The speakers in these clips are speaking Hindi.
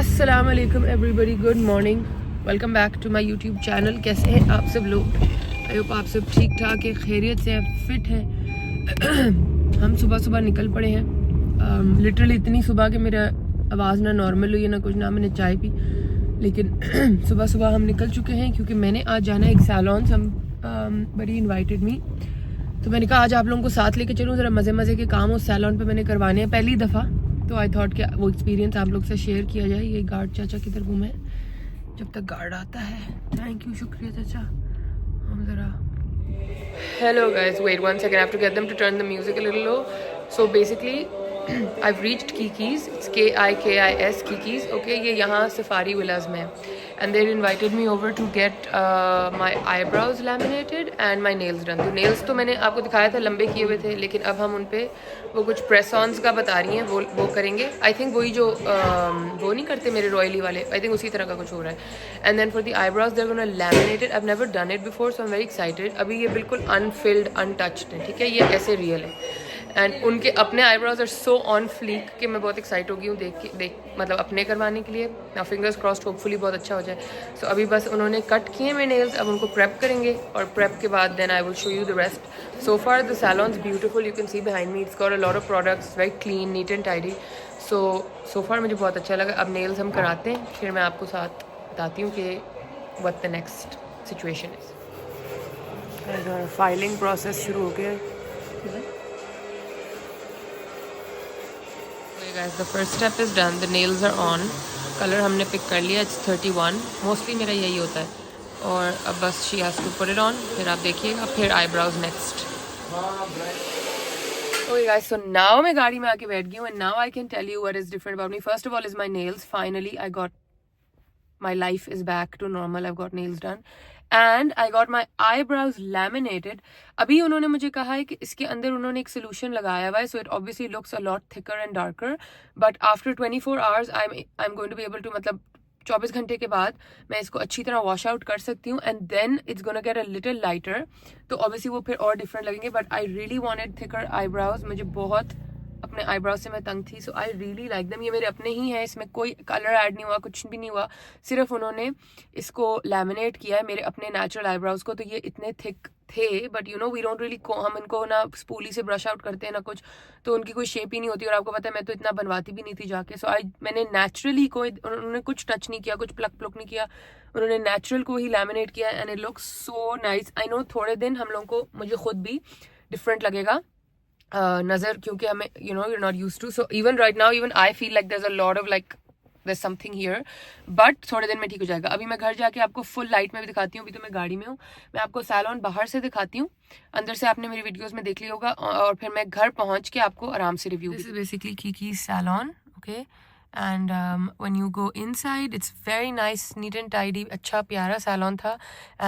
अस्सलाम वालेकुम everybody, good morning, welcome back to my YouTube channel. कैसे हैं आप सब लोग? आई होप आप सब ठीक ठाक है, खैरियत से हैं, फिट हैं। हम सुबह सुबह निकल पड़े हैं, लिटरली इतनी सुबह के मेरा आवाज़ ना नॉर्मल हुई है ना कुछ, ना मैंने चाय पी, लेकिन सुबह सुबह हम निकल चुके हैं क्योंकि मैंने आज जाना है एक सैलॉन। हम बड़ी इन्वाइटेड मी, तो मैंने कहा आज आप लोगों को साथ लेके चलूँ, ज़रा मज़े मज़े के काम उस सैलॉन पे मैंने करवाने हैं पहली दफ़ा, तो आई थॉट कि वो एक्सपीरियंस आप लोग से शेयर किया जाए। ये गार्ड चाचा किधर घूमे जब तक गार्ड आता है। थैंक यू, शुक्रिया चाचा। हम ज़रा hello guys, wait one second, I have to get them to turn the music a little low. So basically I've reached Kiki's. It's Kikis, Kiki's. Okay, ये यहाँ सफारी विलास में है, and they invited me over to get my eyebrows laminated and my nails done. तो nails तो मैंने आपको दिखाया था, लंबे किए हुए थे, लेकिन अब हम उन पे वो कुछ प्रेस ऑन्स का बता रही हैं, वो करेंगे। आई थिंक वही जो वो नहीं करते मेरे रॉयली वाले, आई थिंक उसी तरह का कुछ हो रहा है। And then for the eyebrows they're gonna laminated. I have never done it before, so I am very excited. अभी ये बिल्कुल अनफिल्ड अनटच्ड है, ठीक है, ये ऐसे रियल है। एंड उनके अपने eyebrows are so on fleek कि मैं बहुत एक्साइट हो गई हूँ देख मतलब अपने करवाने के लिए। ना फिंगर्स क्रॉस्ड, होपफुली बहुत अच्छा हो जाए। सो अभी बस उन्होंने कट किए मेरे नेल्स, अब उनको प्रेप करेंगे और प्रेप के बाद then I will show you the rest. So far the salons beautiful, you can see behind me, it's got a lot of products, very clean, neat and tidy. So far मुझे बहुत अच्छा लगा। अब नेल्स हम कराते हैं, फिर मैं आपको साथ बताती हूँ कि what the next situation is. Filing process शुरू हो गया। Guys, the first step is done. The nails are on. Colour हमने पिक कर लिया, it's 31. मोस्टली मेरा यही होता है। और अब बस she has to put it on. फिर आप देखिएगा, फिर eyebrows next. Okay guys, so now मैं गाड़ी में आके बैठ गई हूँ, and now I can tell you what is different about me. First of all is my nails. Finally, my life is back to normal. I've got nails done. And I got my eyebrows laminated. अभी उन्होंने मुझे कहा है कि इसके अंदर उन्होंने एक सोल्यूशन लगाया हुआ है, so it obviously looks a lot thicker and darker. But after 24 hours, I'm going to be able to, मतलब 24 घंटे के बाद मैं इसको अच्छी तरह वॉश आउट कर सकती हूँ, and then it's gonna get a little lighter. तो obviously वो फिर और डिफरेंट लगेंगे, but I really wanted thicker eyebrows. मुझे बहुत अपने आईब्रोज से मैं तंग थी, सो आई रियली लाइक देम। ये मेरे अपने ही हैं, इसमें कोई कलर ऐड नहीं हुआ, कुछ भी नहीं हुआ, सिर्फ उन्होंने इसको लैमिनेट किया है मेरे अपने नेचुरल आईब्रोज को। तो ये इतने थिक थे, but you know we don't really, हम इनको ना स्पूली से ब्रश आउट करते हैं ना कुछ, तो उनकी कोई शेप ही नहीं होती। और आपको पता है मैं तो इतना बनवाती भी नहीं थी जाके। सो मैंने नेचुरली उन्होंने कुछ टच नहीं किया, कुछ प्लक नहीं किया, उन्होंने नेचुरल को ही लैमिनेट किया, and it looks so nice. I know थोड़े दिन हम लोगों को, मुझे खुद भी डिफरेंट लगेगा नजर, क्योंकि हमें you're not used to. So even right now, even I feel like there's a lot of there's something here, but थोड़े दिन में ठीक हो जाएगा। अभी मैं घर जाके आपको फुल लाइट में भी दिखाती हूँ। अभी तो मैं गाड़ी में हूँ, मैं आपको सैलॉन बाहर से दिखाती हूँ, अंदर से आपने मेरी वीडियोस में देख लिया होगा, और फिर मैं घर पहुंच के आपको आराम से review. This is basically Kiki's salon, okay? And when you go inside, it's very nice, neat and tidy. अच्छा प्यारा सैलॉन था,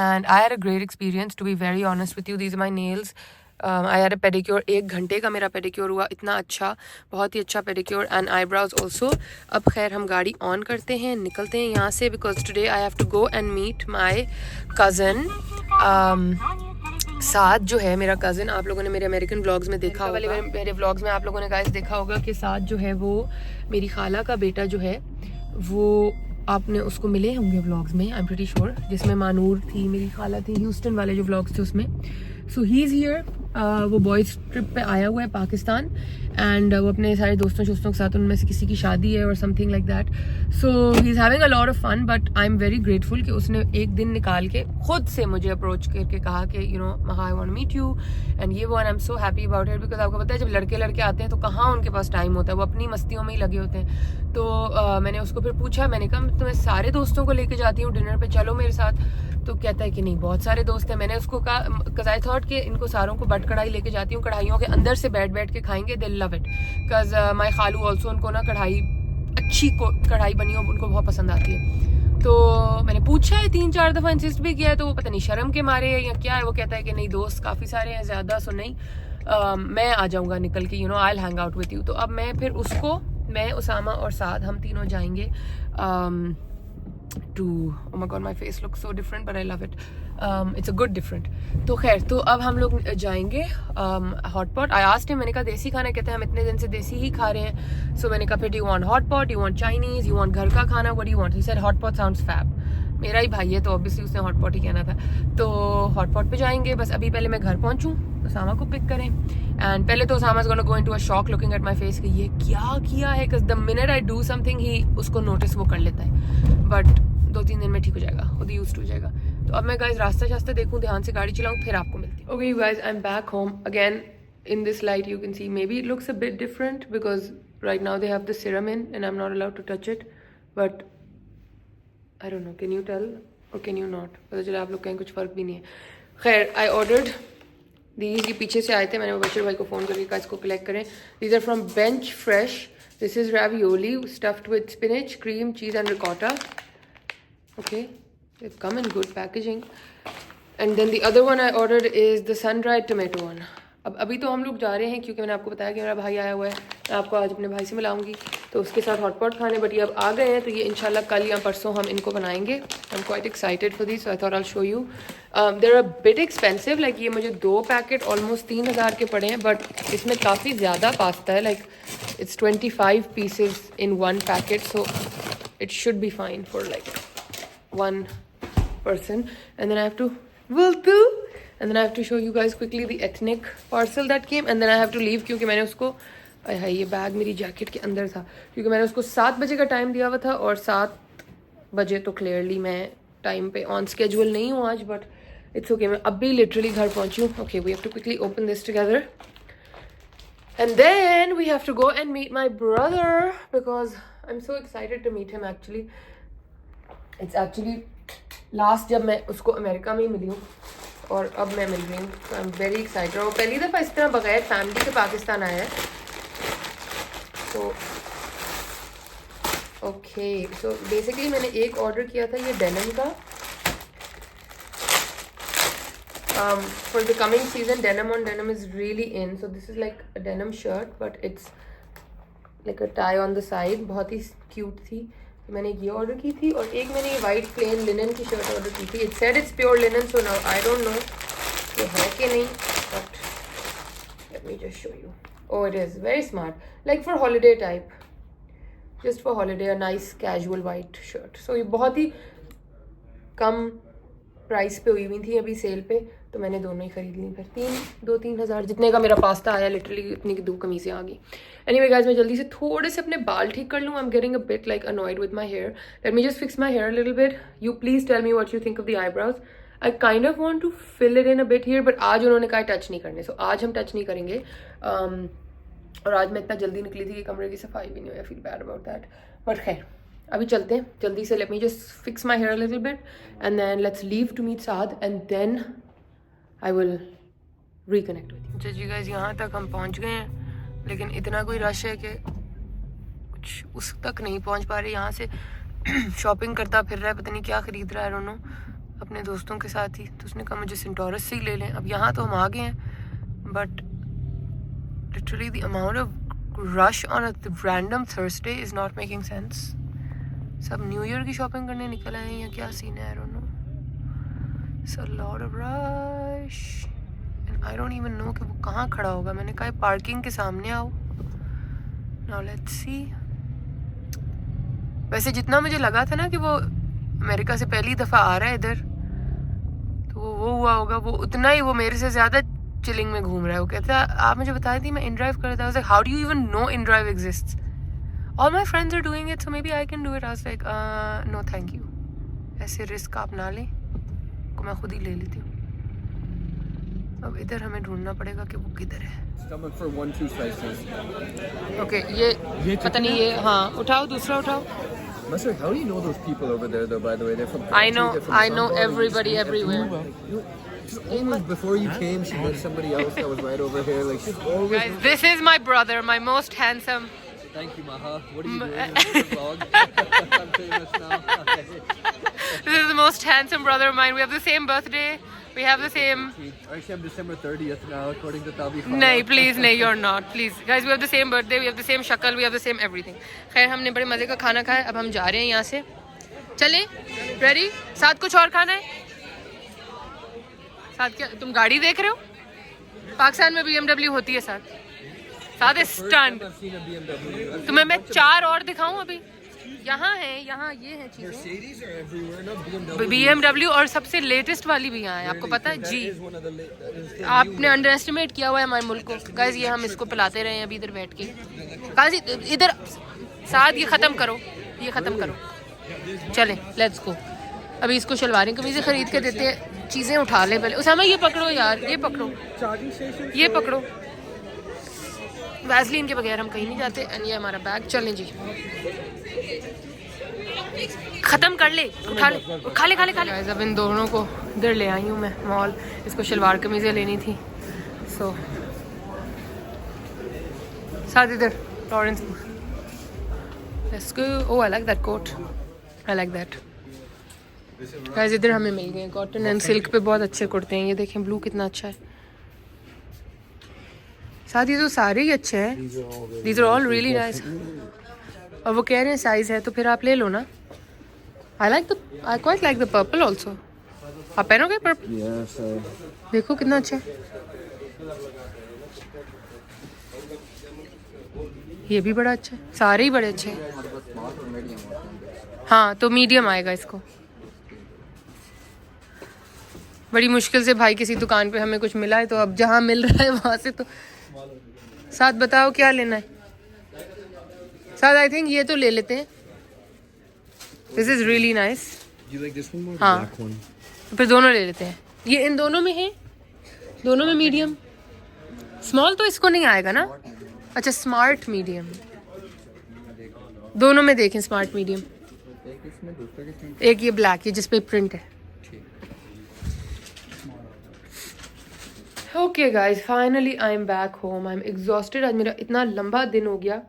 and I had a great experience, to be very honest with you. These are my nails. I had a pedicure, 1 घंटे का मेरा पेडिक्योर हुआ, इतना अच्छा, बहुत ही अच्छा पेडिक्योर, एंड आईब्रोज ऑल्सो। अब खैर हम गाड़ी ऑन करते हैं, निकलते हैं यहाँ से, because today I have to go and meet my cousin. साथ जो है मेरा कज़न, आप लोगों ने मेरे अमेरिकन व्लॉग्स में देखा होगा, मेरे व्लॉग्स में आप लोगों ने गाइस देखा होगा कि साथ जो है वो मेरी खाला का बेटा जो है, वो आपने उसको मिले होंगे व्लॉग्स में, आई एम प्रीटी श्योर, जिसमें मानूर थी, मेरी खाला थी, ह्यूस्टन वाले जो व्लॉग्स थे उसमें। सो ही इज़ हियर, वो बॉयज़ ट्रिप पे आया हुआ है पाकिस्तान, एंड वो अपने सारे दोस्तों के साथ, उनमें से किसी की शादी है और something like that. So he is having a lot of fun, but I am very grateful कि उसने एक दिन निकाल के खुद से मुझे अप्रोच करके कहा कि महा I want to meet you and ये वो, and I am so happy about it, because आपको पता है जब लड़के आते हैं तो कहाँ उनके पास टाइम होता है, वो अपनी मस्तियों में ही लगे होते हैं। तो मैंने उसको फिर पूछा, मैंने कहा तो मैं सारे दोस्तों को लेके जाती हूँ डिनर पे, चलो मेरे साथ। तो कहता है कि नहीं, बहुत सारे दोस्त हैं। मैंने उसको कहा, बिकॉज आई थॉट कि इनको सारों को बट कढ़ाई लेके जाती हूँ, कढ़ाइयों के अंदर से बैठ के खाएंगे, दे लव इट, बिकॉज माई खालू ऑल्सो, उनको ना कढ़ाई, अच्छी कढ़ाई बनी हो उनको बहुत पसंद आती है। तो मैंने पूछा है 3-4 दफ़ा, इंसिस्ट भी किया है, तो वो पता नहीं शर्म के मारे है या क्या है, वो कहता है कि नहीं दोस्त काफ़ी सारे हैं, ज़्यादा सो नहीं, मैं आ जाऊँगा निकल के, I will hang out with you. तो अब मैं फिर उसको, मैं, उसामा और साद, हम तीनों जाएंगे to, oh my god, my face looks so different but I love it. It's a good different. तो खैर, तो अब हम लोग जाएंगे hot pot. I asked him, मैंने कहा देसी खाना, कहते हैं हम इतने दिन से देसी ही खा रहे हैं. सो मैंने कहा फिर, do you want hot pot, do you want Chinese, you want घर का खाना, what do you want? He said hot pot sounds fab. मेरा ही भाई है तो ऑब्वियसली उसने हॉट पॉट ही कहना था. तो हॉट पॉट पे जाएंगे. बस अभी पहले मैं घर पहुंचूं, उसामा को पिक करें. एंड पहले तो Usama is gonna go into a shock looking at my face कि ये क्या किया है, because the minute I do something ही उसको नोटिस वो कर लेता है. बट 2-3 दिन में ठीक हो जाएगा, खुद यूज्ड हो जाएगा. तो अब मैं गाइस रास्ता शास्ता देखूं, ध्यान से गाड़ी चलाऊं, फिर आपको मिलती हूं. Okay guys, I am back home again. In this light you can see maybe it looks a bit different because right now they have the serum in and I'm not allowed to touch it, but I don't know, can you tell or can you not? पता चला आप लोग कहीं कुछ फर्क भी नहीं है. खैर, I ordered these, ये पीछे से आए थे, मैंने बशीर भाई को फ़ोन करके कहा इसको कलेक्ट करें. These are from Bench Fresh. This is ravioli stuffed with spinach, cream, cheese and ricotta. Okay, they've come in good packaging. And then the other one I ordered is the sun-dried tomato one. अब अभी तो हम लोग जा रहे हैं क्योंकि मैंने आपको बताया कि मेरा भाई आया हुआ है. मैं आपको आज अपने भाई से मिलाऊंगी तो उसके साथ हॉट पॉट खाने. बट ये अब आ गए हैं तो ये इंशाल्लाह कल या परसों हम इनको बनाएंगे. I am quite excited for this, so I thought I will show you. There are bit expensive, like ये मुझे 2 पैकेट ऑलमोस्ट 3000 के पड़े हैं. बट इसमें काफ़ी ज़्यादा पास्ता है, like it's 25 pieces in 1 packet, so it should be fine for like 1 person. And then I have to and then I have to show you guys quickly the ethnic parcel that came, and then I have to leave क्योंकि मैंने उसको, ये बैग मेरी जैकेट के अंदर था क्योंकि मैंने उसको 7 बजे का टाइम दिया हुआ था और 7 बजे तो क्लियरली मैं टाइम पे ऑन स्केड्यूल नहीं हूँ आज. बट इट्स ओके, मैं अभी लिटरली घर पहुँची हूँ. Okay, we have to quickly open this together and then we have to go and meet my brother because I'm so excited to meet him. Actually it's actually last जब मैं उसको अमेरिका में ही मिली हूँ और अब मैं मिल रही हूँ, तो आई एम वेरी एक्साइटेड. और पहली दफ़ा इस तरह बगैर फैमिली के पाकिस्तान आया है. तो ओके, सो बेसिकली मैंने एक ऑर्डर किया था ये डेनिम का for the coming season. Denim on denim is really in, so this is like a denim shirt but it's like a tie on the side. बहुत ही क्यूट थी. मैंने ये ऑर्डर की थी और एक मैंने ये वाइट प्लेन लिनन की शर्ट ऑर्डर की थी. It said it's pure linen, so now I don't know ये है कि नहीं, but let me just show you. Oh, it is very smart, like for holiday type, just for holiday, a nice casual white shirt. So ये बहुत ही कम प्राइस पे हुई थी अभी सेल पे, तो मैंने दोनों ही खरीद ली. फिर 2-3 हज़ार जितने का मेरा पास्ता आया, लिटरली इतनी की 2 कमीज़ें आ गई. एनीवे गाइस, मैं जल्दी से थोड़े से अपने बाल ठीक कर लूँ. I am getting a bit like annoyed with my hair. Let me just fix my hair little bit. You please tell me what you think of the eyebrows. I kind of want to fill it in a bit here, but आज उन्होंने कहा टच नहीं करने, सो आज हम टच नहीं करेंगे. और आज मैं इतना जल्दी निकली थी कि कमरे की सफाई भी नहीं हुई. I feel bad about that, but खैर अभी चलते हैं जल्दी से. Let me just fix my hair little bit and then let's leave to meet Saad and then I will reconnect with you. जी गाइस, यहाँ तक हम पहुँच गए हैं, लेकिन इतना कोई रश है कि कुछ उस तक नहीं पहुँच पा रहे. यहाँ से शॉपिंग करता फिर रहा है, पता नहीं क्या ख़रीद रहा है रोनो अपने दोस्तों के साथ ही. तो उसने कहा मुझे सेंटोरस से ही ले लें. अब यहाँ तो हम आ गए हैं, but literally the amount of rush on a random Thursday is not making sense. सब न्यू ईयर की शॉपिंग करने निकल आए हैं या क्या सीन है, आई don't no. It's a lot of rush and I don't even know कि वो कहाँ खड़ा होगा. मैंने कहा पार्किंग के सामने आओ. Now let's see. वैसे जितना मुझे लगा था ना कि वो अमेरिका से पहली दफ़ा आ रहा है इधर, तो वो हुआ होगा, वो उतना ही वो मेरे से ज़्यादा चिलिंग में घूम रहा है. वो कहता है आप मुझे बताई थी मैं इन ड्राइव कर रहा था. How do you even know in drive exists? All my friends are doing it, so maybe I can do it. I was like, no, thank you. ऐसे रिस्क आप ना लें, को मैं खुद ही ले लेती हूँ. अब इधर हमें ढूंढना पड़ेगा कि वो किधर है. For 1-2 slices. Okay, ये पता नहीं ये, हाँ उठाओ, दूसरा उठाओ. Mustard, how do you know those people over there though, by the way? They're from I know everybody everywhere. Almost before you came, she met somebody else that was right over here. Like she's always. Guys, this is my brother, my most handsome. Thank you, Maha. What are you doing? Is this a vlog? I'm famous now. This is the most handsome brother of mine. We have the same birthday. We have the same. Actually, I'm December 30th now, according to Tabi. No, please, no, you're not. Please, guys, we have the same birthday. We have the same shakal. We have the same everything. खैर हमने बड़े मज़े का खाना खाया. अब हम जा रहे हैं यहाँ से. चले? रेडी? साथ कुछ और खाना है? साथ क्या? तुम गाड़ी देख रहे हो? पाकिस्तान में BMW होती है साथ स्टंट। तुम्हें मैं 4 और दिखाऊं अभी? यहाँ है, यहाँ ये है चीजें। BMW और सबसे लेटेस्ट वाली भी यहाँ है, आपको पता है जी? आपने अंडर एस्टिमेट किया हुआ है हमारे मुल्क को गाइस। ये हम इसको पिलाते रहे हैं अभी इधर बैठ के। गाइस इधर साथ ये खत्म करो, ये खत्म करो। चलें लेट्स गो। अभी इसको शलवारें कमीज़ें खरीद के देते हैं, चीज़ें उठा ले पहले। उसामा ये पकड़ो यार, ये पकड़ो, ये पकड़ो। वैसलीन के बगैर हम कहीं नहीं जाते। एंड ये हमारा बैग। चलें जी, खत्म कर ले, उठा ले, खा ले खा ले खा ले। अब इन दोनों को इधर ले आई हूँ मैं मॉल। इसको शलवार कमीज़ें लेनी थी, सो साथ इधर Lawrence. Let's go. Oh I like that coat, I like that. Guys इधर हमें मिल गए कॉटन एंड सिल्क पे बहुत अच्छे कुर्ते हैं। ये देखें ब्लू कितना अच्छा है। साथ ही तो सारे ही अच्छे हैं। These are all really nice. और वो कह रहे हैं साइज है, तो फिर आप ले लो ना। I quite like the purple also. आप पहनोगे पर्पल? देखो कितना अच्छा है। ये भी बड़ा अच्छा है, सारे ही बड़े अच्छे हैं। हाँ तो मीडियम आएगा इसको। बड़ी मुश्किल से भाई किसी दुकान पे हमें कुछ मिला है, तो अब जहाँ मिल रहा है वहाँ से। तो साथ बताओ क्या लेना है? साथ आई थिंक ये तो ले लेते हैं। This is really nice. हाँ तो फिर दोनों ले लेते हैं। ये इन दोनों में है, दोनों में मीडियम। स्मॉल तो इसको नहीं आएगा ना? अच्छा स्मार्ट मीडियम, दोनों में देखें स्मार्ट मीडियम। एक ये ब्लैक है जिसपे प्रिंट है। Okay guys finally I am back home. I am exhausted. आज मेरा इतना लंबा दिन हो गया,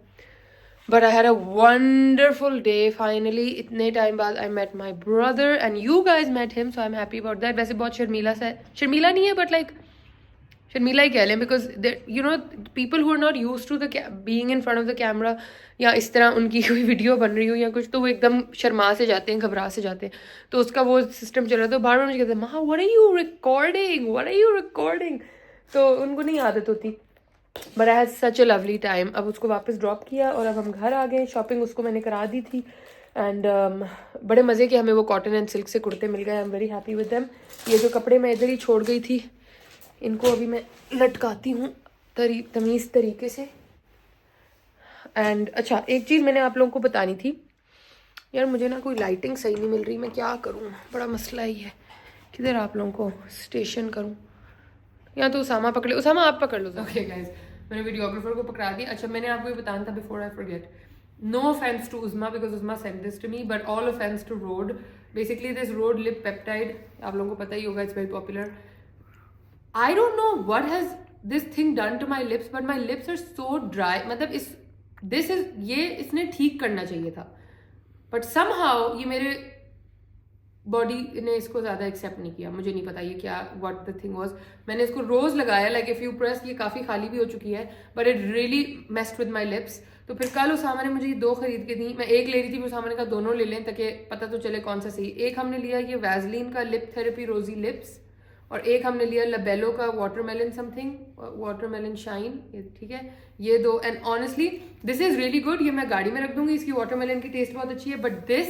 but I had a wonderful day. Finally इतने टाइम बाद I met my brother and you guys met him, so I am happy about that. वैसे बहुत शर्मीला सा है, शर्मीला नहीं है बट लाइक शर्मीला ही कह लें, because you know people who are not use to the being in front of the camera, या इस तरह उनकी कोई वीडियो बन रही हो या कुछ, तो वो एकदम शर्मा से जाते हैं, घबरा से जाते हैं। तो उसका वो सिस्टम चल रहा था। तो बार बार मुझे कहते हैं माँ what are you recording, what are you recording. तो उनको नहीं आदत होती। But I had such a lovely time. अब उसको वापस ड्रॉप किया और अब हम घर आ गए। शॉपिंग उसको मैंने करा दी थी एंड बड़े मज़े के हमें वो कॉटन एंड सिल्क से कुर्ते मिल गए। आई am very happy with them. ये जो कपड़े मैं इधर ही छोड़ गई थी, इनको अभी मैं लटकाती हूँ तमीज़ तरीके से। एंड अच्छा एक चीज़ मैंने आप लोगों को बतानी थी यार, मुझे ना कोई लाइटिंग सही नहीं मिल रही, मैं क्या करूँ, बड़ा मसला ही है। किधर आप लोगों को स्टेशन करूँ, या तो उसामा पकड़ ले। उसामा आप पकड़ लो। ओके गाइस मैंने वीडियोग्राफर को पकड़ा दिया। अच्छा मैंने आपको ये बताना था before I forget, no offense to Usama because Usama sent this to me, but all offense to Rhode. Basically this Rhode lip peptide, आप लोगों को पता ही होगा, it's very popular. I don't know what has this thing done to my lips, but my lips are so dry. मतलब ये इसने ठीक करना चाहिए था, but somehow ये मेरे बॉडी ने इसको ज़्यादा एक्सेप्ट नहीं किया। मुझे नहीं पता ये क्या what the thing was। मैंने इसको रोज़ लगाया, like if you press, ये काफ़ी खाली भी हो चुकी है, but it really messed with my lips। तो फिर कल उसामा ने मुझे ये 2 खरीद के दी। मैं एक ले रही थी, फिर उसामा ने कहा दोनों ले लें ताकि पता तो चले कौन सा सही। एक हमने लिया ये वैसलीन का लिप थेरेपी रोजी लिप्स, और एक हमने लिया लबेलो का वाटरमेलन समथिंग, वाटरमेलन शाइन, ठीक है ये 2। And honestly this is really good. ये मैं गाड़ी में रख दूंगी, इसकी वाटरमेलन की टेस्ट बहुत अच्छी है। But this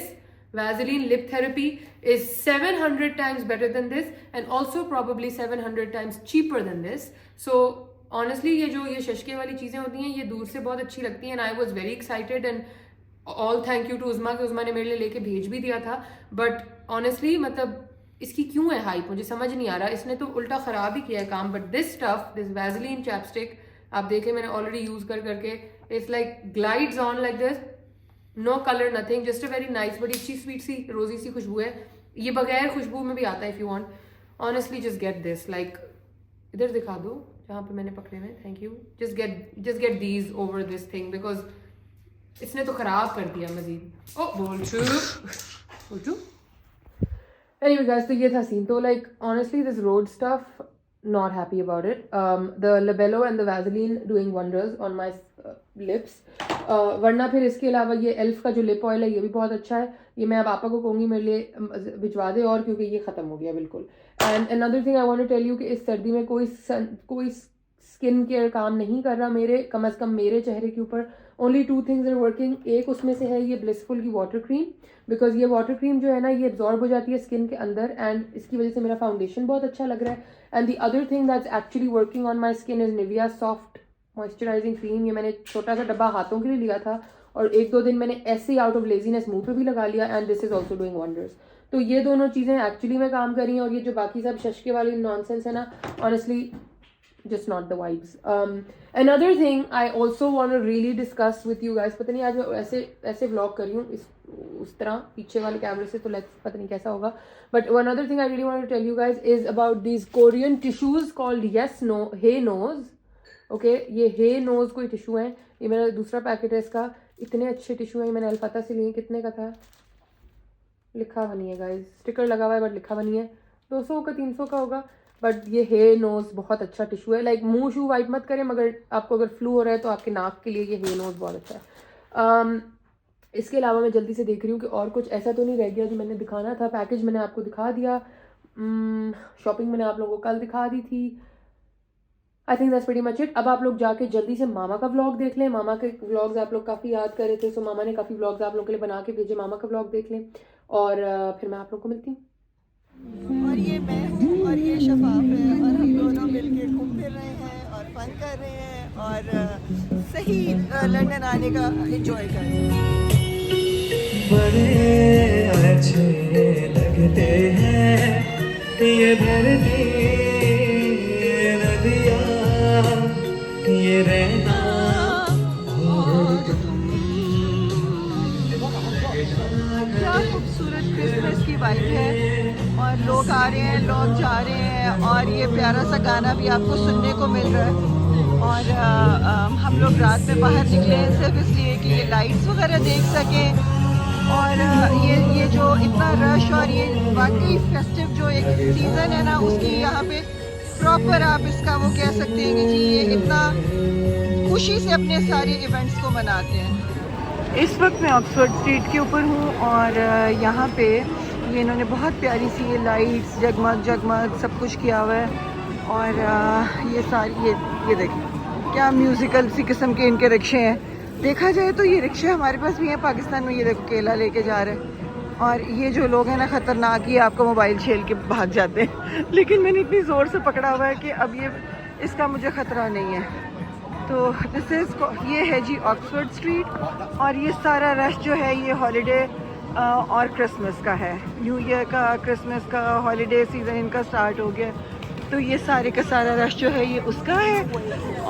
Vaseline lip therapy is 700 times better than this and also probably 700 times cheaper than this. So honestly ये शशके वाली चीज़ें होती हैं, ये दूर से बहुत अच्छी लगती हैं। and I was very excited and all thank you to उस्मा कि उस्मा ने मेरे लिए लेके भेज भी दिया था। but honestly मतलब इसकी क्यों है हाइप, मुझे समझ नहीं आ रहा। इसने तो उल्टा ख़राब ही किया है काम। But this stuff, this Vaseline chapstick, आप देखें मैंने ऑलरेडी यूज़ करके, it's like glides on like this, no colour nothing, just a very nice, बड़ी अच्छी स्वीट सी रोजी सी खुशबू है। ये बगैर खुशबू में भी आता है if you want. Honestly just get this, like इधर दिखा दो जहाँ पे मैंने पकड़े हुए, thank you. Just get these over this thing because इसने तो ख़राब कर दिया मजीद। ओ बोल चू Anyway guys, तो ये था सीन। तो like honestly this road stuff, not happy about it. The Labello and the Vaseline doing wonders on my lips. वरना फिर इसके अलावा ये एल्फ का जो लिप ऑयल है ये भी बहुत अच्छा है, ये मैं पापा को कहूँगी मेरे लिए भिजवा दे, और क्योंकि ये ख़त्म हो गया बिल्कुल। And another thing I want to tell you कि इस सर्दी में कोई स्किन केयर काम नहीं कर रहा मेरे, कम से कम मेरे चेहरे के ऊपर। Only 2 things are working. एक उसमें से है ये ब्लिसफुल की वाटर क्रीम, बिकॉज ये वाटर क्रीम जो है ना ये एब्जॉर्ब हो जाती है स्किन के अंदर, एंड इसकी वजह से मेरा फाउंडेशन बहुत अच्छा लग रहा है। And the other thing that's actually working on my skin is Nivea soft moisturising cream. ये मैंने छोटा सा डब्बा हाथों के लिए लिया था, और 1-2 दिन मैंने ऐसे ही आउट ऑफ लेजीनेस मुंह पे भी लगा लिया, and this is also doing wonders. तो ये दोनों चीज़ें एक्चुअली में काम कर रही हैं, और ये जो बाकी सब शशके वाली नॉनसेंस है ना, honestly just not the vibes. Another thing I also want to really discuss with you guys, पता नहीं आज मैं ऐसे vlog कर रही हूँ उस तरह पीछे वाले कैमरे से, तो लेट्स पता नहीं कैसा होगा, but one other thing I really want to tell you guys is about these Korean tissues called Hey Nose. Okay, ये Hey Nose कोई टिश्यू है, ये मेरा दूसरा पैकेट है इसका। इतने अच्छे टिश्यू हैं, मैंने अल्फाता से लिए। कितने का था लिखा हुआ नहीं है गाइज, स्टिकर लगा हुआ है बट लिखा हुआ नहीं है, 200 का 300 का होगा। बट ये हे नोज बहुत अच्छा टिश्यू है। लाइक मुंह शू वाइप मत करें, मगर आपको अगर फ्लू हो रहा है तो आपके नाक के लिए ये हे नोज बहुत अच्छा है। इसके अलावा मैं जल्दी से देख रही हूँ कि और कुछ ऐसा तो नहीं रह गया जो मैंने दिखाना था। पैकेज मैंने आपको दिखा दिया, शॉपिंग मैंने आप लोगों को कल दिखा दी थी। I think that's pretty much it. अब आप लोग जाके जल्दी से मामा का व्लॉग देख लें। मामा के व्लॉग्स आप लोग काफ़ी याद कर रहे थे, सो मामा ने काफ़ी व्लॉग्स आप लोगों के लिए बना के भेजे। मामा का व्लॉग देख लें, और फिर मैं आप लोग को मिलती हूँ। और ये मैं हूँ और ये शफाफ है, और हम दोनों मिलके घूम फिर रहे हैं और फन कर रहे हैं, और सही लंदन आने का एंजॉय कर रहे हैं। बड़े अच्छे लगते हैं ये धरती नदियाँ, ये रहना क्या खूबसूरत क्रिसमस की वाइब है, और लोग आ रहे हैं, लोग जा रहे हैं, और ये प्यारा सा गाना भी आपको सुनने को मिल रहा है। और हम लोग रात में बाहर निकले हैं सिर्फ इसलिए कि ये लाइट्स वगैरह देख सकें, और ये जो इतना रश, और ये वाकई फेस्टिव जो एक सीज़न है ना, उसकी यहाँ पे प्रॉपर आप इसका वो कह सकते हैं कि जी ये इतना खुशी से अपने सारे इवेंट्स को मनाते हैं। इस वक्त मैं ऑक्सफोर्ड स्ट्रीट के ऊपर हूँ, और यहाँ पे ये इन्होंने बहुत प्यारी सी ये लाइट्स जगमग जगमग सब कुछ किया हुआ है, और ये सारी ये देखें क्या म्यूज़िकल सी किस्म के इनके रिक्शे हैं। देखा जाए तो ये रिक्शे हमारे पास भी हैं पाकिस्तान में। ये देखो केला लेके जा रहे हैं, और ये जो लोग हैं ना खतरनाक, ये आपको मोबाइल छीन के भाग जाते हैं, लेकिन मैंने इतनी ज़ोर से पकड़ा हुआ है कि अब ये इसका मुझे ख़तरा नहीं है। तो दिस इज़ ये है जी ऑक्सफोर्ड स्ट्रीट, और ये सारा रश जो है ये हॉलीडे और क्रिसमस का है। न्यू ईयर का, क्रिसमस का, हॉलीडे सीज़न इनका स्टार्ट हो गया, तो ये सारे का सारा रश जो है ये उसका है।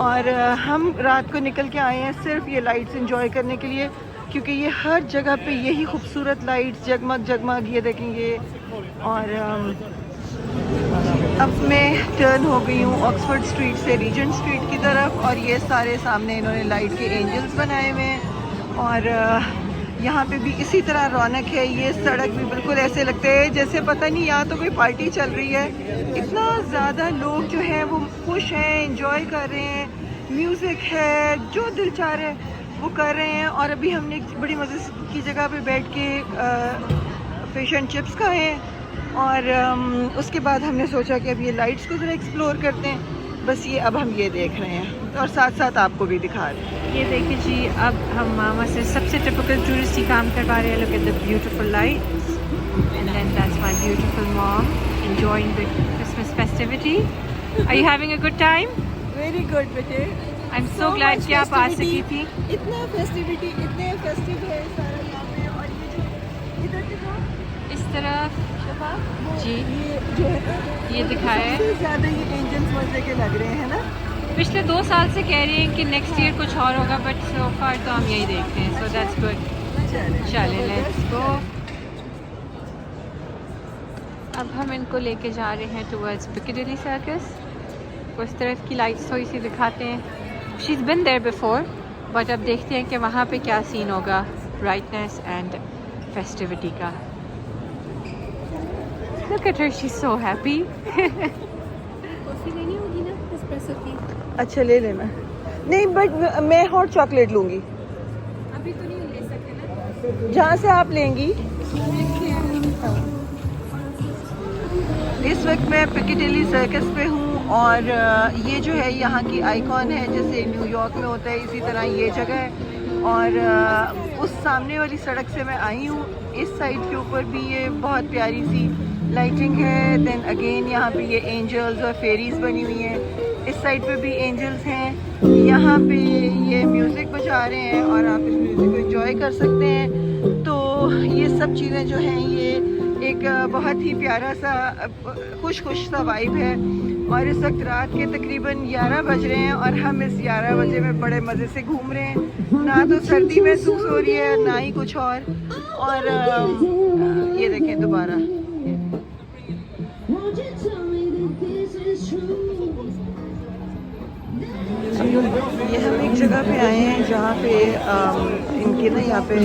और हम रात को निकल के आए हैं सिर्फ ये लाइट्स एंजॉय करने के लिए, क्योंकि ये हर जगह पे यही खूबसूरत लाइट्स जगमग जगमग ये देखेंगे। और अब मैं टर्न हो गई हूँ ऑक्सफोर्ड स्ट्रीट से रीजेंट स्ट्रीट की तरफ, और ये सारे सामने इन्होंने लाइट के एंजल्स बनाए हुए हैं, और यहाँ पे भी इसी तरह रौनक है। ये सड़क भी बिल्कुल ऐसे लगते हैं जैसे पता नहीं यहाँ तो कोई पार्टी चल रही है। इतना ज़्यादा लोग जो हैं वो खुश हैं, एंजॉय कर रहे हैं, म्यूज़िक है, जो दिल चाह रहे हैं वो कर रहे हैं। और अभी हमने एक बड़ी मज़े की जगह पे बैठ के फिश एंड चिप्स खाए हैं, और उसके बाद हमने सोचा कि अब ये लाइट्स को ज़रा एक्सप्लोर करते हैं। बस ये अब हम ये देख रहे हैं, और साथ साथ आपको भी दिखा रहे हैं। ये देखिए जी, अब हम मामा से सबसे टिपिकल टूरिस्टी काम करवा रहे हैं। Look at the beautiful lights, and then that's my beautiful mom enjoying the Christmas festivity. Are you having a good time? Very good बेटे, आई एम सो ग्लैड कि आप आ सकी थी। इतना फेस्टिविटी, इतने फेस्टिव है सारा यहाँ पे। और ये जो इधर देखो इस तरफ जी ये जो है ये दिखाया है। सबसे ज़्यादा ये एंजल्स मजे के लग रहे हैं ना। पिछले 2 साल से कह रही हैं कि नेक्स्ट ईयर कुछ और होगा, बट सो फार तो हम यही देखते हैं। So that's good. चले लेट्स गो। अब हम इनको लेके जा रहे हैं टुवर्ड्स पिकाडिली सर्कस। उस तरफ की लाइट्स थोड़ी सी दिखाते हैं। She is been there before, but अब देखते हैं कि वहाँ पे क्या सीन होगा ब्राइटनेस एंड फेस्टिविटी का। Look at her, she's so happy. अच्छा ले लेना। नहीं बट मैं हॉट चॉकलेट लूँगी। अभी तो नहीं ले सकते ना। जहाँ से आप लेंगी। इस वक्त मैं पिकेडिली सर्कस पे हूँ और ये जो है यहाँ की आइकॉन है, जैसे न्यूयॉर्क में होता है इसी तरह ये जगह है। और उस सामने वाली सड़क से मैं आई हूँ। इस साइड के ऊपर भी ये बहुत प्यारी सी लाइटिंग है। देन अगेन यहाँ पे ये एंजल्स और फेरीज बनी हुई हैं। इस साइड पे भी एंजल्स हैं। यहाँ पे ये म्यूज़िक बजा रहे हैं और आप इस म्यूज़िक को एंजॉय कर सकते हैं। तो ये सब चीज़ें जो हैं ये एक बहुत ही प्यारा सा खुश सा वाइब है। और इस वक्त रात के तकरीबन 11 बज रहे हैं और हम इस 11 बजे में बड़े मज़े से घूम रहे हैं। ना तो सर्दी महसूस हो रही है ना ही कुछ और ये देखें दोबारा। ये हम एक जगह पे आए हैं जहाँ पे इनके ना यहाँ पे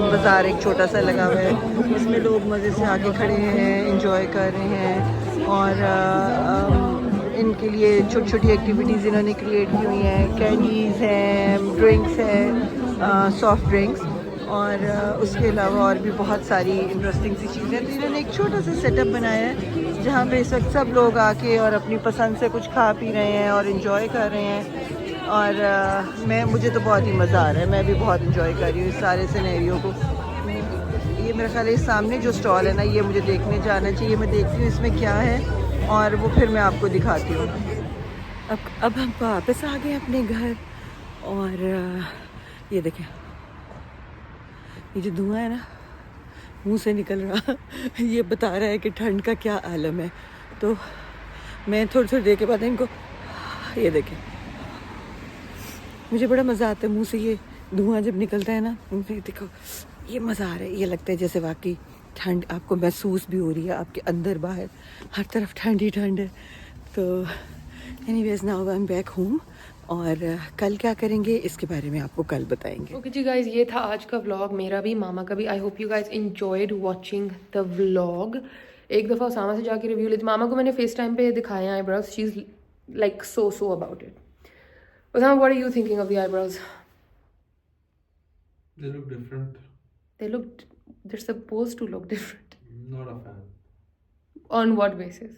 बाज़ार एक छोटा सा लगा हुआ है। इसमें लोग मज़े से आके खड़े हैं, एंजॉय कर रहे हैं और इनके लिए छोटी छोटी एक्टिविटीज़ इन्होंने क्रिएट की हुई हैं। कैंडीज़ हैं, ड्रिंक्स हैं, सॉफ्ट ड्रिंक्स और उसके अलावा और भी बहुत सारी इंटरेस्टिंग सी चीज़ें। तो इन्होंने एक छोटा सा सेटअप बनाया है जहाँ पे इस वक्त सब लोग आके और अपनी पसंद से कुछ खा पी रहे हैं और इन्जॉय कर रहे हैं। और मुझे तो बहुत ही मज़ा आ रहा है। मैं भी बहुत इन्जॉय कर रही हूँ इस सारे सिनेरियो को। ये मेरा ख्याल है सामने जो स्टॉल है ना, ये मुझे देखने जाना चाहिए। मैं देखती हूँ इसमें क्या है और वो फिर मैं आपको दिखाती हूँ। अब हम वापस आ गए अपने घर और ये देखें, ये जो धुआं है ना मुंह से निकल रहा ये बता रहा है कि ठंड का क्या आलम है। तो मैं थोड़ी देर के बाद इनको, ये देखें, मुझे बड़ा मज़ा आता है मुंह से ये धुआं जब निकलता है ना। देखो ये मज़ा आ रहा है। ये लगता है जैसे वाकई ठंड आपको महसूस भी हो रही है, आपके अंदर बाहर हर तरफ ठंड ही ठंड है। तो anyways now I am back home और कल क्या करेंगे इसके बारे में आपको कल बताएंगे। ओके जी गाइज, ये था आज का व्लॉग, मेरा भी मामा का भी। आई hope you guys enjoyed watching the vlog. एक दफ़ा उसामा से जाके रिव्यू लेती। मामा को मैंने फेस टाइम पे दिखाया eyebrows, she is like so about it. Usama, what are you thinking of the eyebrows? They look different. They're supposed to look different. Not a fan. On what basis?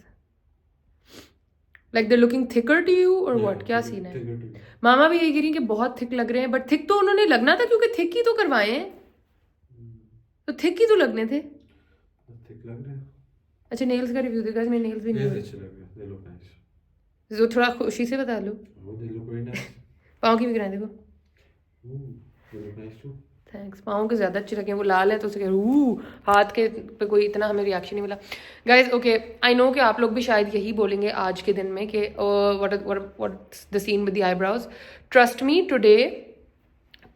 Like they're looking thicker to you or what? क्या सीन है? Thicker to me. मामा भी यही कह रही हैं कि बहुत थिक लग रहे हैं, बट थिक तो उन्होंने लगना था क्योंकि थिक ही तो करवाए हैं, तो थिक ही तो लगने थे। Thick लग रहे हैं। अच्छा, नेल्स का रिव्यू देगा। मेरे नेल्स भी Nails नहीं, अच्छे लग रहे हैं। They look nice. जो थोड़ा खुशी से बता लो। Oh, they look very nice. पाँव की भी कराएं, देखो। Ooh, they look nice too. Thanks. पाँव के ज़्यादा अच्छे लगे, वो लाल है तो उसे हाथ के पे कोई इतना हमें रिएक्शन नहीं मिला। गाइज ओके, आई नो कि आप लोग भी शायद यही बोलेंगे आज के दिन में कि what's the scene with the eyebrows. Trust me, today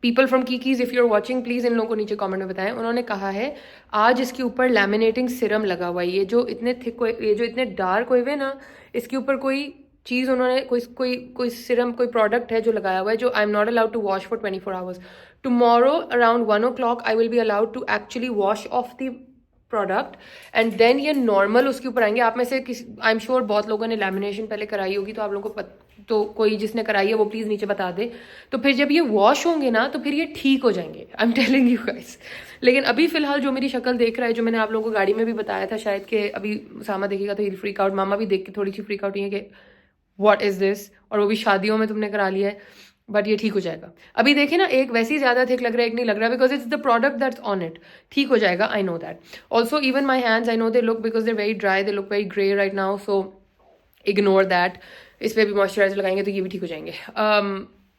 people from Kiki's, if you are watching please इन लोगों को नीचे कमेंट में बताएं। उन्होंने कहा है आज इसके ऊपर लैमिनेटिंग सिरम लगा हुआ है। ये जो इतने थिक, ये जो इतने डार्क हुए हुए ना, इसके ऊपर कोई चीज़ उन्होंने कोई सिरम, कोई प्रोडक्ट है जो लगाया हुआ है, जो I am not allowed to wash for 24 hours. Tomorrow around 1 o'clock I will be allowed to actually wash off the product and then ये नॉर्मल उसके ऊपर आएंगे। आप में से किसी, आई एम श्योर बहुत लोगों ने लैमिनेशन पहले कराई होगी, तो आप लोगों को तो कोई जिसने कराई है वो प्लीज़ नीचे बता दे। तो फिर जब ये वॉश होंगे ना तो फिर ये ठीक हो जाएंगे, I am telling you guys. लेकिन अभी फिलहाल जो मेरी शक्ल देख रहा है, जो मैंने आप लोगों को गाड़ी में भी बताया था शायद, कि अभी सामा देखेगा तो ही फ्रीक आउट, मामा भी देख के थोड़ी सी फ्रीक आउट हुई है कि व्हाट इज़ दिस, और वो भी शादियों में तुमने करा लिया है। बट ये ठीक हो जाएगा। अभी देखें ना, एक वैसे ही ज़्यादा थिक लग रहा है, एक नहीं लग रहा, because it's the product that's on it. ठीक हो जाएगा, I know that. Also even my hands, I know they look, because they very dry, they look very grey right now, so ignore that. इस पर भी मॉइस्चराइजर लगाएंगे तो ये भी ठीक हो जाएंगे।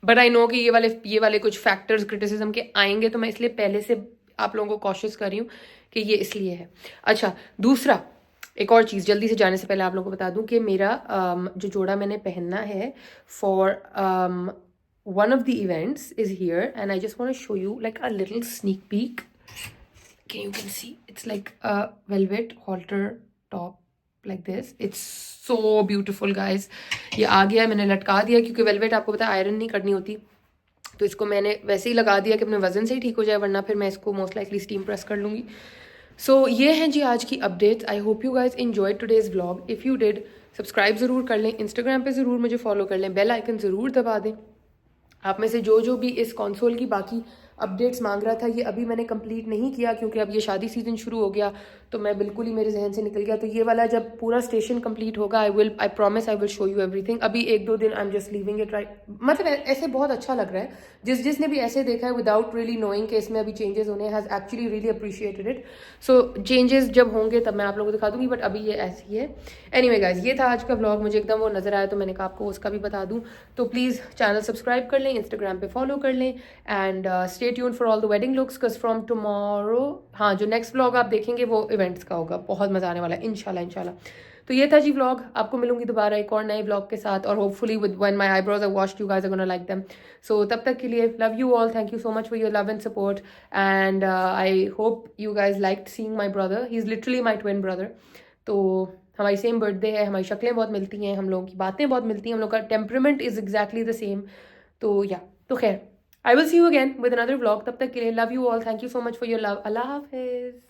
बट आई नो कि ये वाले कुछ फैक्टर्स क्रिटिसिज्म के आएंगे, तो मैं इसलिए पहले से आप लोगों को कॉशियस कर रही हूँ कि ये इसलिए है। अच्छा, दूसरा एक और चीज़ जल्दी से जाने से पहले आप लोगों को बता दूं कि मेरा जो जोड़ा मैंने पहनना है for one of the events is here, and I just want to show you like a little sneak peek. You can see it's like a velvet halter top like this. It's so beautiful guys. ये आ गया है, मैंने लटका दिया क्योंकि वेलवेट आपको पता है आयरन नहीं करनी होती, तो इसको मैंने वैसे ही लगा दिया कि अपने वजन से ही ठीक हो जाए, वरना फिर मैं इसको मोस्ट लाइकली स्टीम प्रेस कर लूँगी। सो ये हैं जी आज की updates. I hope you guys enjoyed today's vlog. If you did, subscribe ज़रूर कर लें, इंस्टाग्राम पे ज़रूर मुझे फॉलो कर लें, बेल आइकन ज़रूर दबा दें आप में से जो भी इस कंसोल की बाकी अपडेट्स मांग रहा था, ये अभी मैंने कंप्लीट नहीं किया क्योंकि अब ये शादी सीज़न शुरू हो गया, तो मैं बिल्कुल ही मेरे जहन से निकल गया। तो ये वाला जब पूरा स्टेशन कंप्लीट होगा, I promise I will show you everything. अभी 1-2 दिन I am just leaving it right, मतलब ऐसे बहुत अच्छा लग रहा है। जिसने भी ऐसे देखा है विदाउट रियली नोइंग कि इसमें अभी चेंजेस होने, has actually really appreciated it. So changes जब होंगे तब मैं आप लोगों को दिखा दूंगी, बट अभी ये ऐसी है। एनीवे गाइस, ये था आज का व्लॉग। मुझे एकदम वो नज़र आया तो मैंने कहा आपको उसका भी बता दूँ। तो प्लीज़ चैनल सब्सक्राइब कर लें, इंस्टाग्राम पे फॉलो कर लें, and stay tuned for all the wedding looks because from tomorrow, हाँ, जो नेक्स्ट व्लॉग आप देखेंगे वो इवेंट्स का होगा, बहुत मजा आने वाला है इंशाल्लाह। तो ये था जी व्लॉग। आपको मिलूंगी दोबारा एक और नए व्लॉग के साथ, और hopefully with when my eyebrows are washed you guys are gonna like them. So तब तक के लिए love you all, thank you so much for your love and support, and I hope you guys liked seeing my brother, he is literally my twin brother. तो हमारी सेम बर्थडे है, हमारी शक्लें बहुत मिलती हैं, हम लोगों की बातें बहुत मिलती हैं, हम लोग का temperament is exactly the same. तो या, तो खैर, I will see you again with another vlog. तब तक के लिए love you all. Thank you so much for your love. Allah Hafiz.